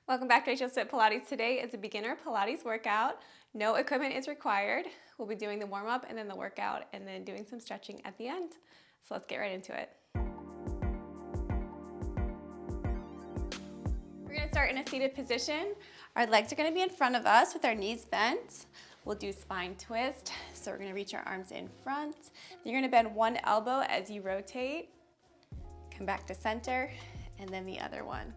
Welcome back to HL Sit Pilates. Today is a beginner Pilates workout. No equipment is required. We'll be doing the warm up and then the workout and then doing some stretching at the end. So let's get right into it. We're gonna start in a seated position. Our legs are gonna be in front of us with our knees bent. We'll do spine twist. So we're gonna reach our arms in front. You're gonna bend one elbow as you rotate. Come back to center, and then the other one.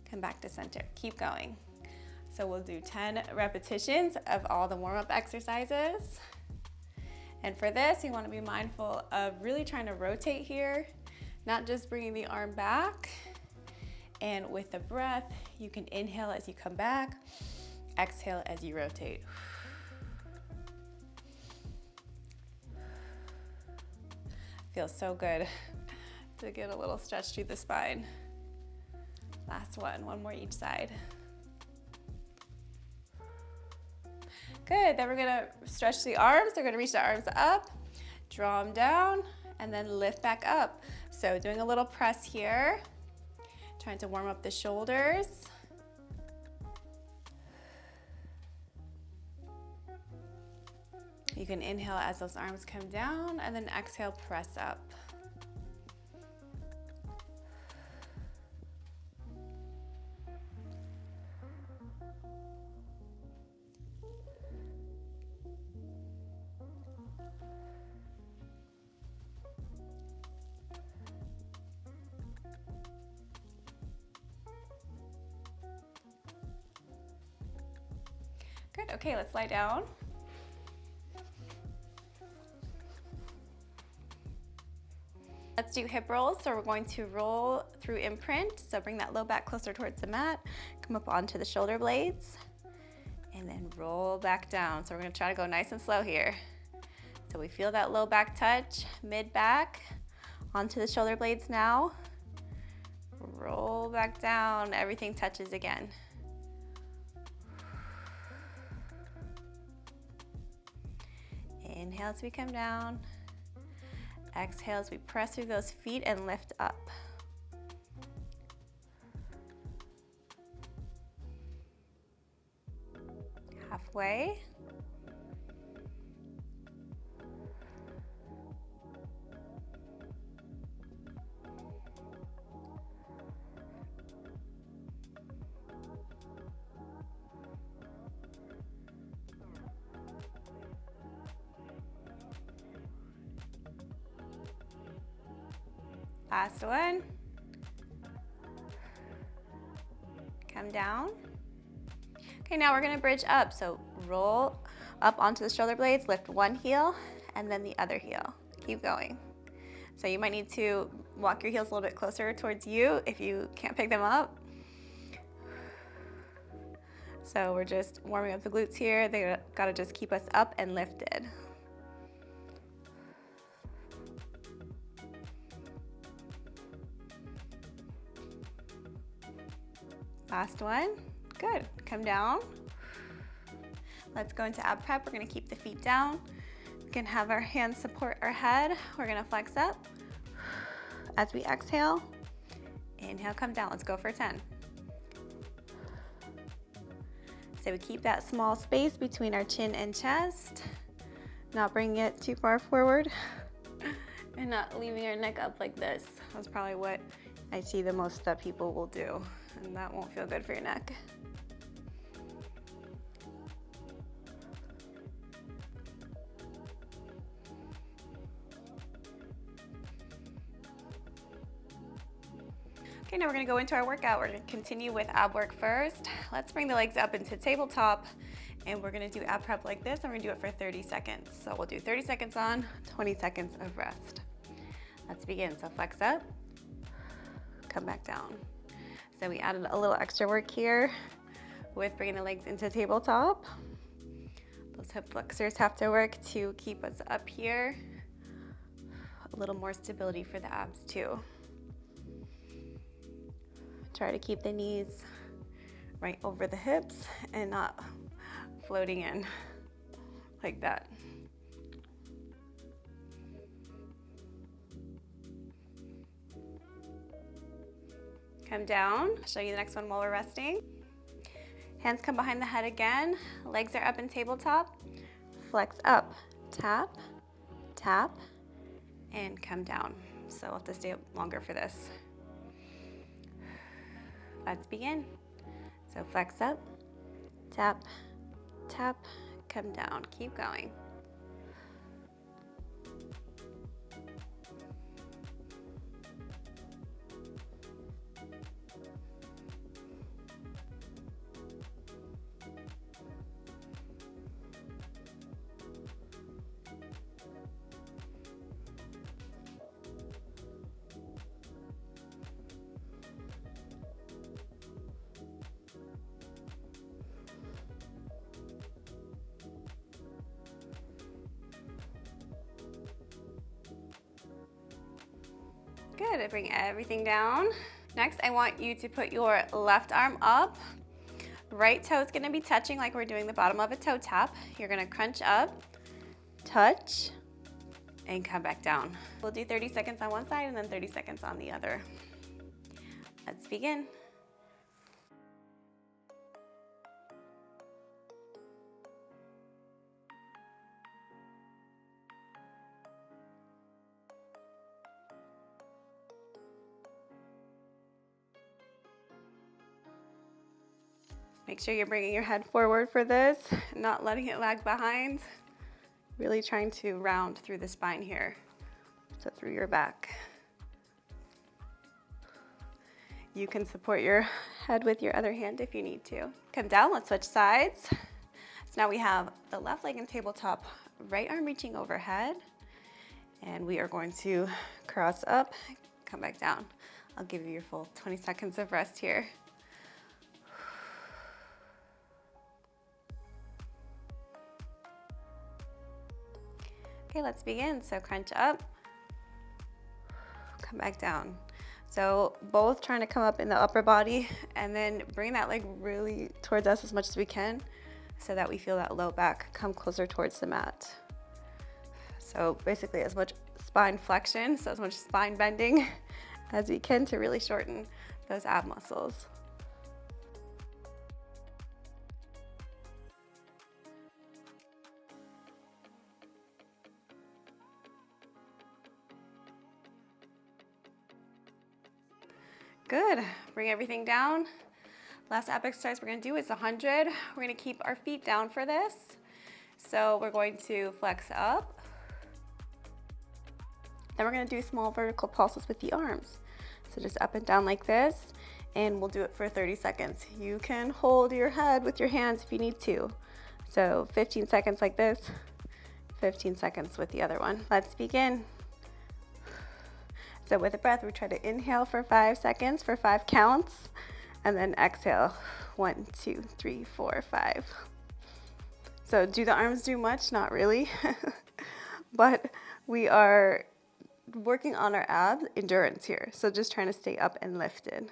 Come back to center. Keep going. So we'll do 10 repetitions of all the warm-up exercises. And for this, you want to be mindful of really trying to rotate here, not just bringing the arm back. And with the breath, you can inhale as you come back, exhale as you rotate. Feels so good to get a little stretch through the spine. Last one more each side. Good, then we're gonna stretch the arms. We're gonna reach the arms up, draw them down, and then lift back up. So doing a little press here, trying to warm up the shoulders. You can inhale as those arms come down, and then exhale, press up. Good, okay, let's lie down. Let's do hip rolls. So we're going to roll through imprint. So bring that low back closer towards the mat. Come up onto the shoulder blades and then roll back down. So we're gonna try to go nice and slow here. So we feel that low back touch, mid back, onto the shoulder blades now. Roll back down, everything touches again. Inhale as we come down. Exhale as we press through those feet and lift up. Halfway. Last one. Come down. Okay, now we're gonna bridge up. So roll up onto the shoulder blades, lift one heel and then the other heel. Keep going. So you might need to walk your heels a little bit closer towards you if you can't pick them up. So we're just warming up the glutes here. They gotta just keep us up and lifted. Last one. Good. Come down. Let's go into ab prep. We're going to keep the feet down. We can have our hands support our head. We're going to flex up. As we exhale, inhale, come down. Let's go for 10. So we keep that small space between our chin and chest, not bringing it too far forward, and not leaving our neck up like this. That's probably what I see the most that people will do, and that won't feel good for your neck. Okay, now we're gonna go into our workout. We're gonna continue with ab work first. Let's bring the legs up into tabletop, and we're gonna do ab prep like this, and we're gonna do it for 30 seconds. So we'll do 30 seconds on, 20 seconds of rest. Let's begin. So flex up, come back down. So we added a little extra work here with bringing the legs into tabletop. Those hip flexors have to work to keep us up here. A little more stability for the abs too. Try to keep the knees right over the hips and not floating in like that. Come down. I'll show you the next one while we're resting. Hands come behind the head again. Legs are up in tabletop. Flex up, tap, tap, and come down. So we'll have to stay up longer for this. Let's begin. So flex up, tap, tap, come down. Keep going. Good, bring everything down. Next, I want you to put your left arm up. Right toe is gonna be touching like we're doing the bottom of a toe tap. You're gonna crunch up, touch, and come back down. We'll do 30 seconds on one side and then 30 seconds on the other. Let's begin. Make sure you're bringing your head forward for this, not letting it lag behind. Really trying to round through the spine here, so through your back. You can support your head with your other hand if you need to. Come down, let's switch sides. So now we have the left leg in tabletop, right arm reaching overhead, and we are going to cross up, come back down. I'll give you your full 20 seconds of rest here. Okay, let's begin. So crunch up, come back down. So both trying to come up in the upper body and then bring that leg really towards us as much as we can so that we feel that low back come closer towards the mat. So basically as much spine flexion, so as much spine bending as we can to really shorten those ab muscles. Good, bring everything down. Last ab exercise we're gonna do is 100. We're gonna keep our feet down for this. So we're going to flex up. Then we're gonna do small vertical pulses with the arms. So just up and down like this, and we'll do it for 30 seconds. You can hold your head with your hands if you need to. So 15 seconds like this, 15 seconds with the other one. Let's begin. So with a breath, we try to inhale for 5 seconds for 5 counts, and then exhale, 1, 2, 3, 4, 5. So do the arms do much? Not really, but we are working on our ab endurance here. So just trying to stay up and lifted.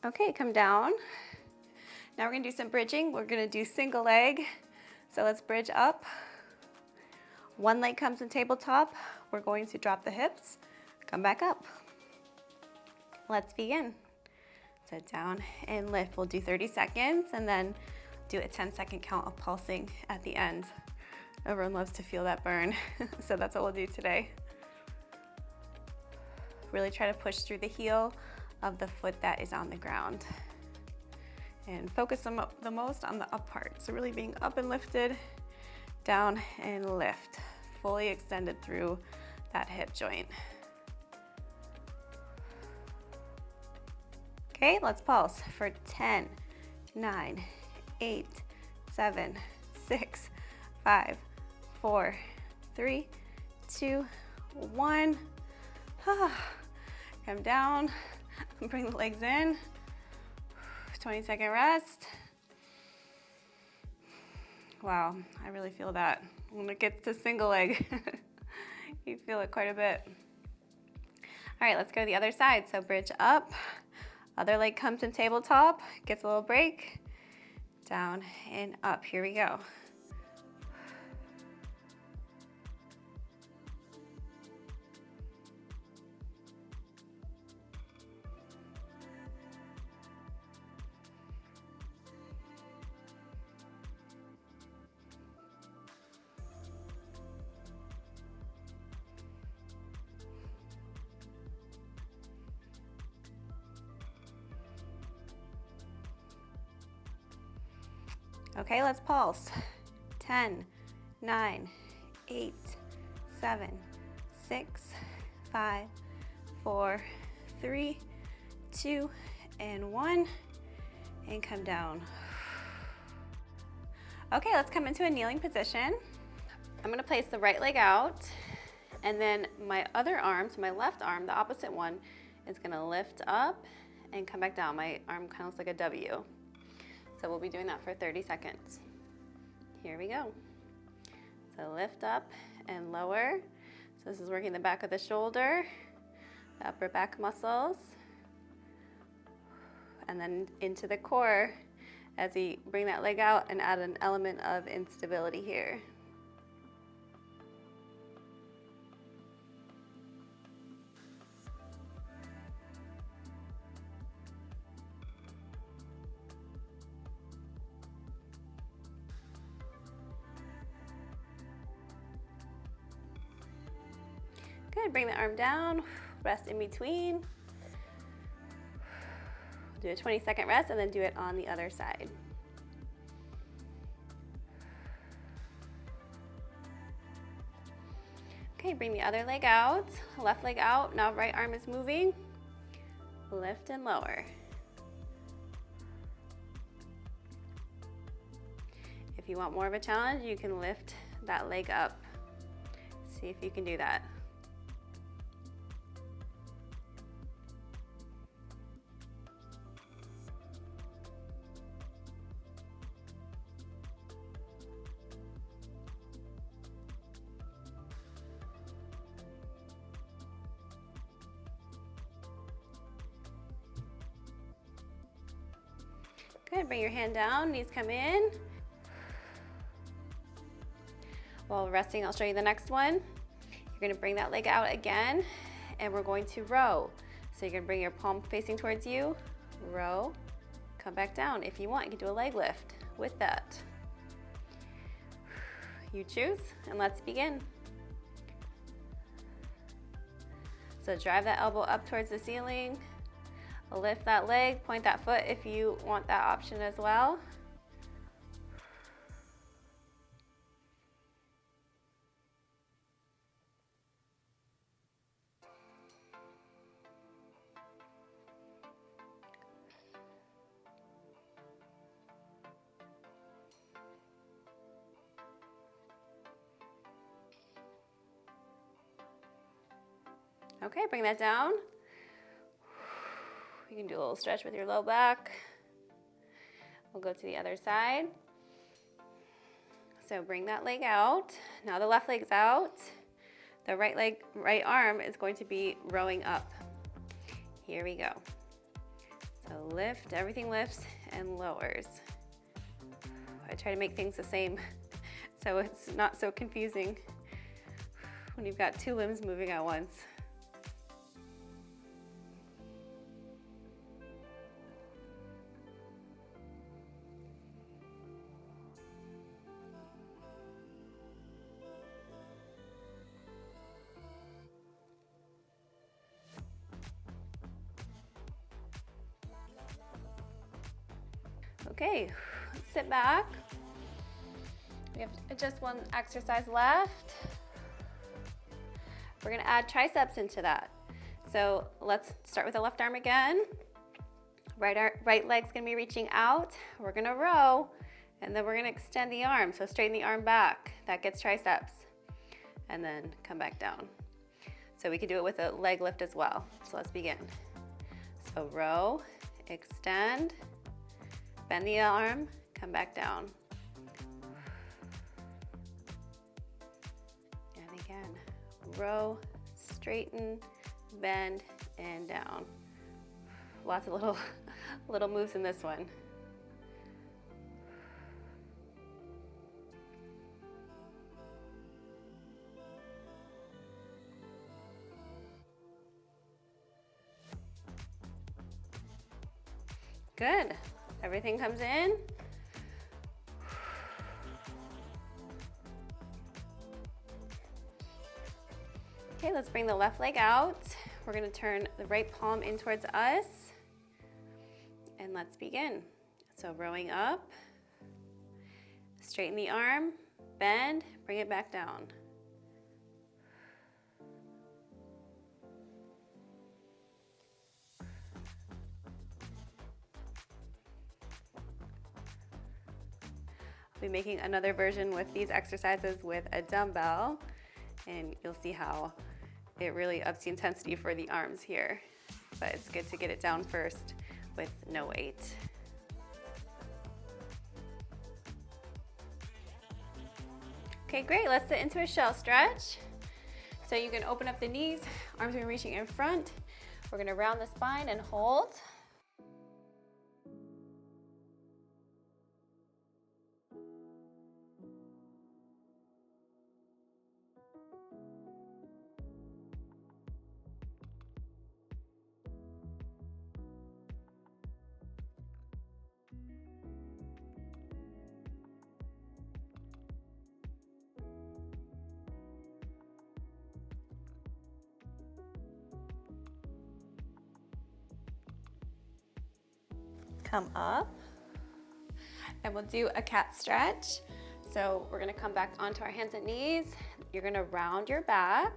Okay, come down. Now we're gonna do some bridging. We're gonna do single leg. So let's bridge up. One leg comes in tabletop. We're going to drop the hips, come back up. Let's begin. So down and lift. We'll do 30 seconds and then do a 10-second count of pulsing at the end. Everyone loves to feel that burn. So that's what we'll do today. Really try to push through the heel of the foot that is on the ground. And focus the most on the up part. So really being up and lifted, down and lift. Fully extended through that hip joint. Okay, let's pulse for 10, 9, 8, 7, 6, 5, 4, 3, 2, 1. Come down. Bring the legs in, 20-second rest. Wow, I really feel that. When it gets to single leg, you feel it quite a bit. All right, let's go to the other side. So bridge up, other leg comes in tabletop, gets a little break, down and up. Here we go. Okay, let's pulse. 10, 9, 8, 7, 6, 5, 4, 3, 2, and 1, and come down. Okay, let's come into a kneeling position. I'm gonna place the right leg out, and then my other arm, so my left arm, the opposite one, is gonna lift up and come back down. My arm kind of looks like a W. So we'll be doing that for 30 seconds. Here we go. So lift up and lower. So this is working the back of the shoulder, the upper back muscles, and then into the core as we bring that leg out and add an element of instability here. Good, bring the arm down, rest in between. Do a 20-second rest and then do it on the other side. Okay, bring the other leg out, left leg out, now right arm is moving. Lift and lower. If you want more of a challenge, you can lift that leg up. See if you can do that. Good, bring your hand down, knees come in. While resting, I'll show you the next one. You're gonna bring that leg out again, and we're going to row. So you're gonna bring your palm facing towards you, row, come back down. If you want, you can do a leg lift with that. You choose, and let's begin. So drive that elbow up towards the ceiling. Lift that leg, point that foot if you want that option as well. Okay, bring that down. You can do a little stretch with your low back. We'll go to the other side. So bring that leg out. Now the left leg's out. The right arm is going to be rowing up. Here we go. So lift, everything lifts and lowers. I try to make things the same so it's not so confusing when you've got two limbs moving at once. Okay, sit back. We have just one exercise left. We're gonna add triceps into that. So let's start with the left arm again. Right leg's gonna be reaching out. We're gonna row, and then we're gonna extend the arm. So straighten the arm back. That gets triceps. And then come back down. So we can do it with a leg lift as well. So let's begin. So row, extend, bend the arm, come back down. And again, row, straighten, bend, and down. Lots of little moves in this one. Good. Everything comes in. Okay, let's bring the left leg out. We're gonna turn the right palm in towards us. And let's begin. So rowing up Straighten the arm, bend, bring it back down. I'll be making another version with these exercises with a dumbbell, and you'll see how it really ups the intensity for the arms here. But it's good to get it down first with no weight. Okay, great, let's sit into a shell stretch. So you can open up the knees, arms are reaching in front. We're gonna round the spine and hold. Come up, and we'll do a cat stretch. So we're gonna come back onto our hands and knees. You're gonna round your back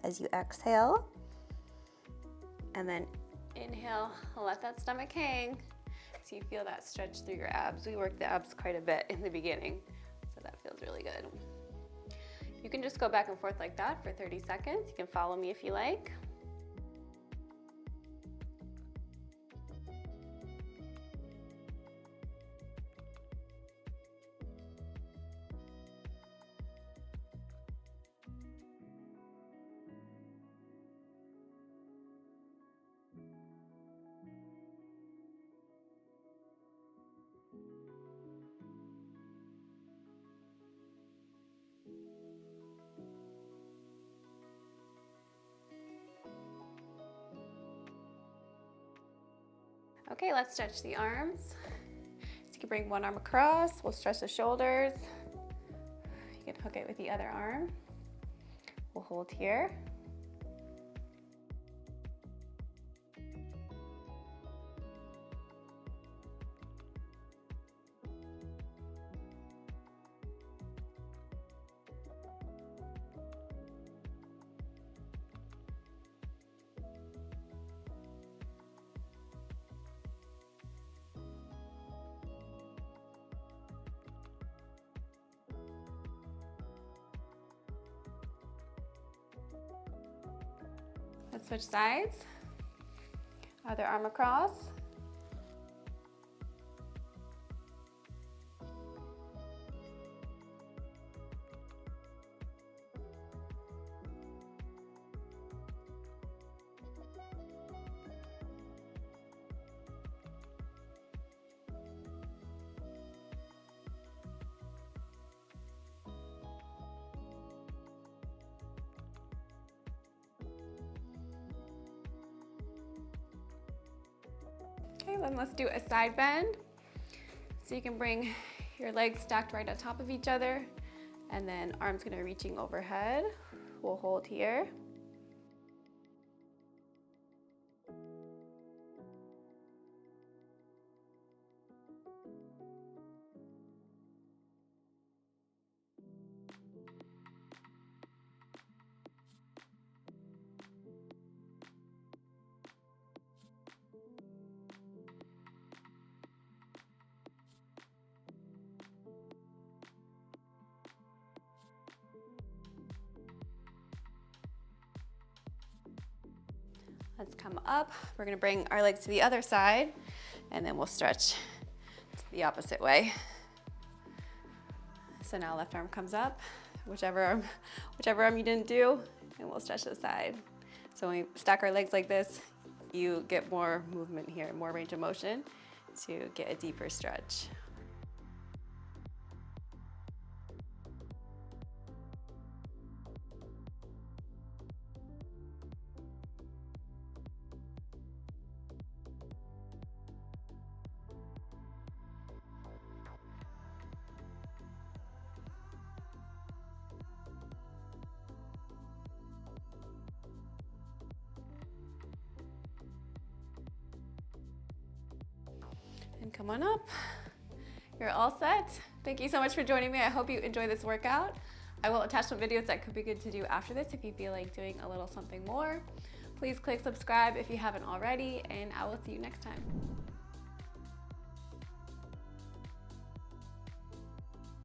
as you exhale, and then inhale, let that stomach hang so you feel that stretch through your abs. We work the abs quite a bit in the beginning, so that feels really good. You can just go back and forth like that for 30 seconds. You can follow me if you like. Okay, let's stretch the arms. So you can bring one arm across. We'll stretch the shoulders. You can hook it with the other arm. We'll hold here. Let's switch sides. Other arm across. Okay, then let's do a side bend. So you can bring your legs stacked right on top of each other, and then arms gonna reaching overhead. We'll hold here. Let's come up. We're gonna bring our legs to the other side, and then we'll stretch the opposite way. So now left arm comes up, whichever arm you didn't do, and we'll stretch to the side. So when we stack our legs like this, you get more movement here, more range of motion to get a deeper stretch. And come on up. You're all set. Thank you so much for joining me. I hope you enjoy this workout. I will attach some videos that could be good to do after this if you feel like doing a little something more. Please click subscribe if you haven't already, and I will see you next time.